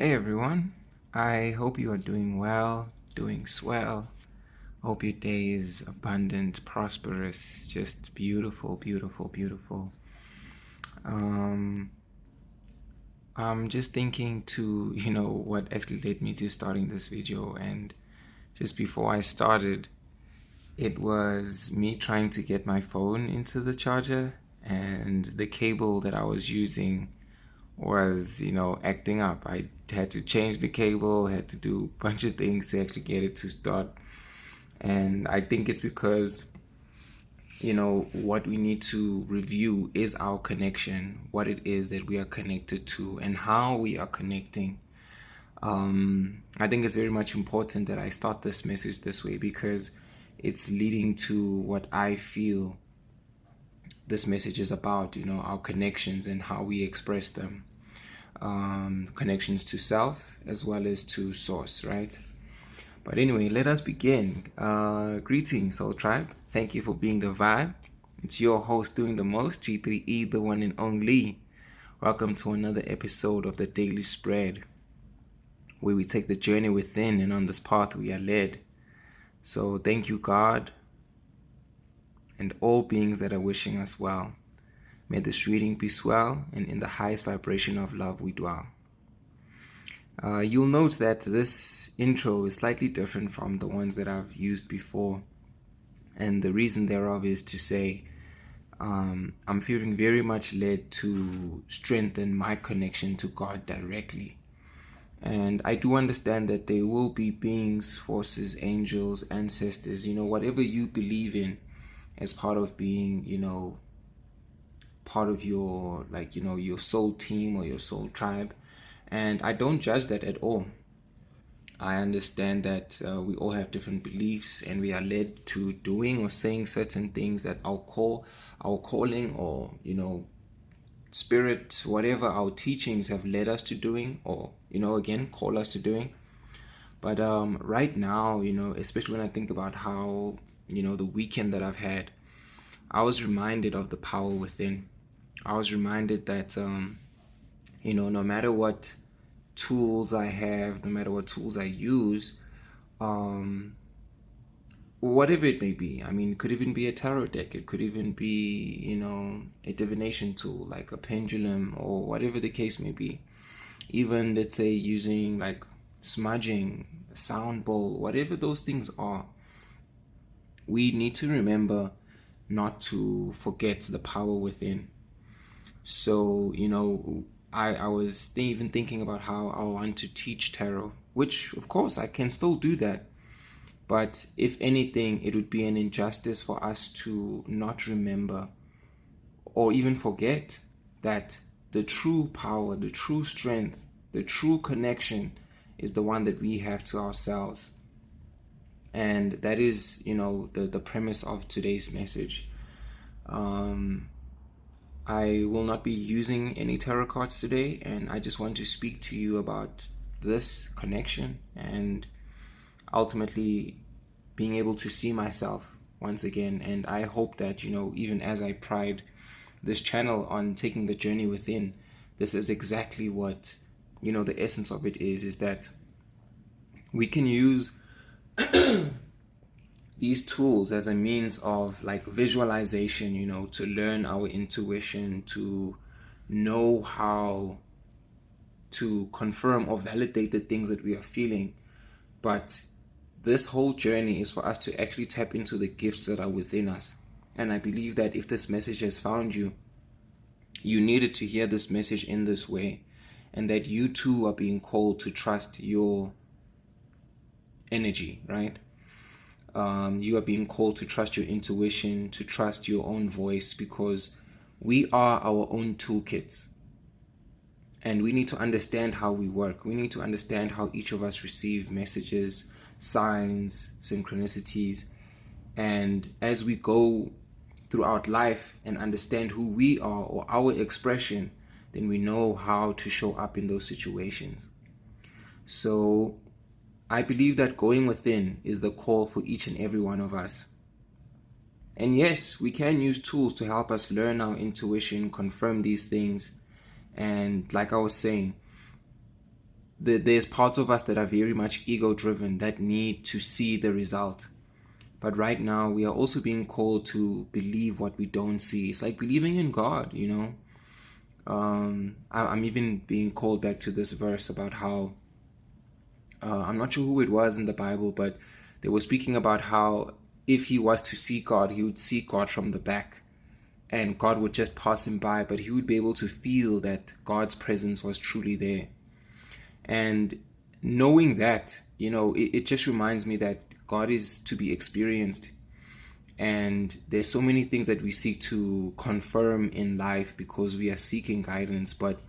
Hey everyone, I hope you are doing well, doing swell. Hope your day is abundant, prosperous, just beautiful, beautiful, beautiful. Um, I'm just thinking to, what actually led me to starting this video. And just before I started, it was me trying to get my phone into the charger, and the cable that I was using was, acting up. I had to change the cable, had to do a bunch of things to actually get it to start. And I think it's because, what we need to review is our connection, what it is that we are connected to, and how we are connecting. I think it's very much important that I start this message this way because it's leading to what I feel this message is about, our connections and how we express them. Connections to self as well as to source, right? But anyway, let us begin. Greetings, Soul Tribe. Thank you for being the vibe. It's your host doing the most, G3E, the one and only. Welcome to another episode of the Daily Spread, where we take the journey within, and on this path we are led. So thank you, God, and all beings that are wishing us well. May this reading be swell, and in the highest vibration of love we dwell. You'll note that this intro is slightly different from the ones that I've used before. And the reason thereof is to say, I'm feeling very much led to strengthen my connection to God directly. And I do understand that there will be beings, forces, angels, ancestors, whatever you believe in as part of being, part of your, your soul team or your soul tribe. And I don't judge that at all. I understand that we all have different beliefs and we are led to doing or saying certain things that our calling or, spirit, whatever our teachings have led us to doing or, again, call us to doing. But right now, especially when I think about how, the weekend that I've had, I was reminded of the power within. I was reminded that, no matter what tools I have, no matter what tools I use, whatever it may be. I mean, it could even be a tarot deck. It could even be, a divination tool like a pendulum or whatever the case may be. Even, let's say, using like smudging, a sound bowl, whatever those things are. We need to remember not to forget the power within. So, I was even thinking about how I want to teach tarot, which of course I can still do that. But if anything, it would be an injustice for us to not remember or even forget that the true power, the true strength, the true connection is the one that we have to ourselves. And that is, the premise of today's message. I will not be using any tarot cards today, and I just want to speak to you about this connection and ultimately being able to see myself once again. And I hope that, even as I pride this channel on taking the journey within, this is exactly what, the essence of it is that we can use these tools as a means of like visualization, to learn our intuition, to know how to confirm or validate the things that we are feeling. But this whole journey is for us to actually tap into the gifts that are within us. And I believe that if this message has found you, you needed to hear this message in this way, and that you too are being called to trust your energy, right? You are being called to trust your intuition, to trust your own voice, because we are our own toolkits. And we need to understand how we work. We need to understand how each of us receive messages, signs, synchronicities. And as we go throughout life and understand who we are or our expression, then we know how to show up in those situations. So I believe that going within is the call for each and every one of us. And yes, we can use tools to help us learn our intuition, confirm these things. And like I was saying, there's parts of us that are very much ego driven, that need to see the result. But right now we are also being called to believe what we don't see. It's like believing in God, you know. I'm even being called back to this verse about how I'm not sure who it was in the Bible, but they were speaking about how if he was to see God, he would see God from the back, and God would just pass him by, but he would be able to feel that God's presence was truly there. And knowing that, you know, it just reminds me that God is to be experienced. And there's so many things that we seek to confirm in life because we are seeking guidance. But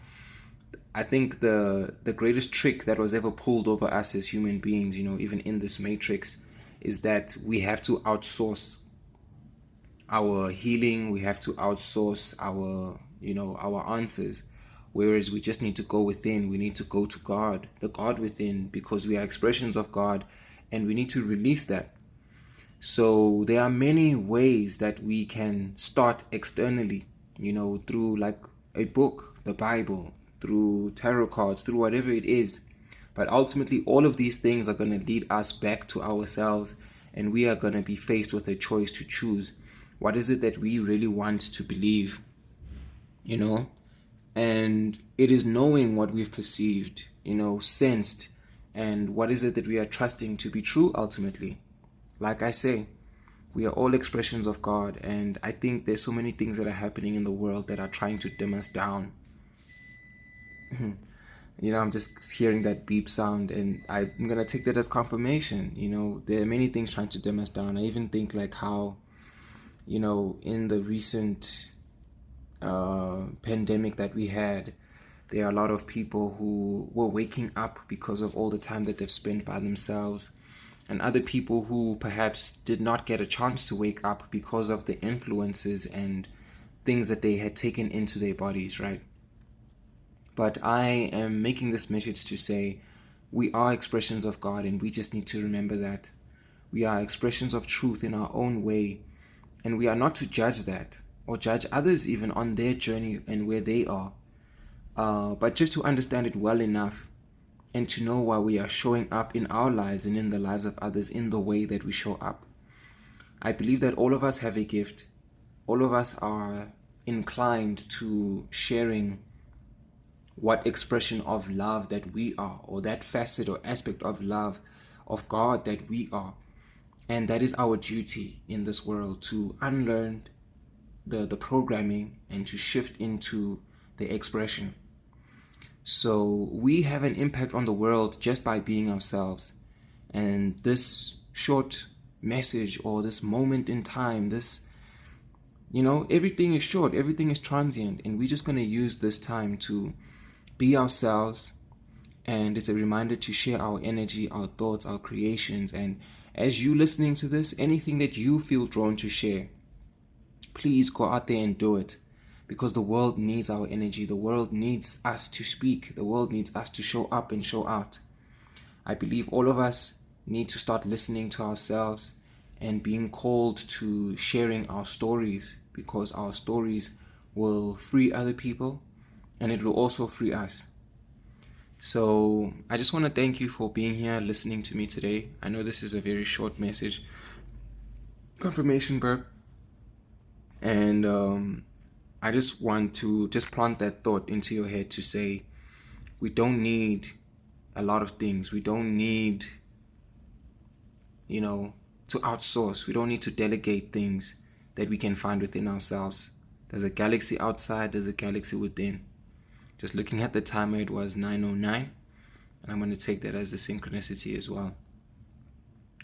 I think the greatest trick that was ever pulled over us as human beings, you know, even in this matrix, is that we have to outsource our healing. We have to outsource our, you know, our answers. Whereas we just need to go within. We need to go to God, the God within, because we are expressions of God, and we need to release that. So there are many ways that we can start externally, you know, through like a book, the Bible, through tarot cards, through whatever it is. But ultimately, all of these things are going to lead us back to ourselves, and we are going to be faced with a choice to choose. What is it that we really want to believe, you know? And it is knowing what we've perceived, you know, sensed, and what is it that we are trusting to be true ultimately. Like I say, we are all expressions of God, and I think there's so many things that are happening in the world that are trying to dim us down. You know, I'm just hearing that beep sound, and I'm gonna take that as confirmation. You know, there are many things trying to dim us down. I even think like how, you know, in the recent pandemic that we had, there are a lot of people who were waking up because of all the time that they've spent by themselves, and other people who perhaps did not get a chance to wake up because of the influences and things that they had taken into their bodies, right? But I am making this message to say we are expressions of God, and we just need to remember that. We are expressions of truth in our own way, and we are not to judge that or judge others even on their journey and where they are, but just to understand it well enough and to know why we are showing up in our lives and in the lives of others in the way that we show up. I believe that all of us have a gift. All of us are inclined to sharing what expression of love that we are, or that facet or aspect of love of God that we are. And that is our duty in this world, to unlearn the programming and to shift into the expression. So we have an impact on the world just by being ourselves. And this short message, or this moment in time, this, you know, everything is short, everything is transient, and we're just going to use this time to be ourselves. And it's a reminder to share our energy, our thoughts, our creations. And as you listening to this, anything that you feel drawn to share, please go out there and do it. Because the world needs our energy. The world needs us to speak. The world needs us to show up and show out. I believe all of us need to start listening to ourselves and being called to sharing our stories, because our stories will free other people, and it will also free us. So I just want to thank you for being here, listening to me today. I know this is a very short message. Confirmation burp. And I just want to just plant that thought into your head to say, we don't need a lot of things. We don't need, you know, to outsource. We don't need to delegate things that we can find within ourselves. There's a galaxy outside, there's a galaxy within. Just looking at the timer, it was 9:09, and I'm going to take that as a synchronicity as well.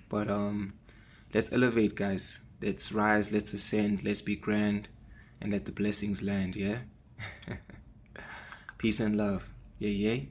But let's elevate, guys. Let's rise, let's ascend, let's be grand, and let the blessings land, yeah? Peace and love. Yay, yay.